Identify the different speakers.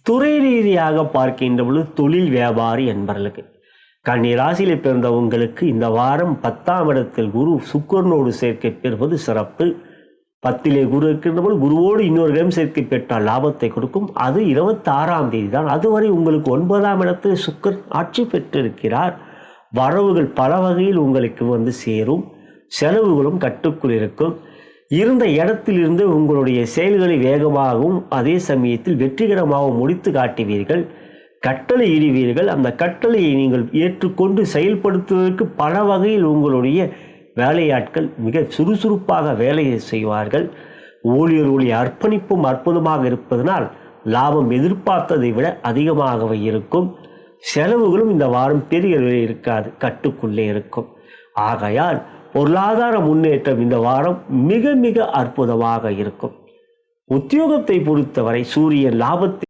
Speaker 1: துறை ரீதியாக பார்க்கின்ற பொழுது தொழில் வியாபாரி என்பவர்களுக்கு, கன்னி ராசியில் பிறந்த உங்களுக்கு இந்த வாரம் 10ஆம் இடத்தில் குரு சுக்கிரனோடு சேர்க்கை பெறுவது சிறப்பு. 10லே குரு இருக்கின்ற போது குருவோடு இன்னொரு கிரகம் சேர்க்கை பெற்றால் லாபத்தை கொடுக்கும். அது 26ஆம் தேதி தான். அதுவரை உங்களுக்கு 9ஆம் இடத்தில் சுக்கிரன் ஆட்சி பெற்றிருக்கிறார். வரவுகள் பல வகையில் உங்களுக்கு வந்து சேரும், செலவுகளும் கட்டுக்குள் இருக்கும். இருந்த இடத்திலிருந்து உங்களுடைய செயல்களை வேகமாகவும் அதே சமயத்தில் வெற்றிகரமாக முடித்து காட்டுவீர்கள். கட்டளை இடுவீர்கள். அந்த கட்டளையை நீங்கள் ஏற்றுக்கொண்டு செயல்படுத்துவதற்கு பல வகையில் உங்களுடைய வேலையாட்கள் மிக சுறுசுறுப்பாக வேலையை செய்வார்கள். ஊழியர்களுடைய அர்ப்பணிப்பும் அற்புதமாக இருப்பதனால் லாபம் எதிர்பார்த்ததை விட அதிகமாகவே இருக்கும். செலவுகளும் இந்த வாரம் பெரிய இருக்காது, கட்டுக்குள்ளே இருக்கும். ஆகையால் பொருளாதார முன்னேற்றம் இந்த வாரம் மிக மிக அற்புதமாக இருக்கும். உத்தியோகத்தை பொறுத்தவரை சூரியன் லாபத்தை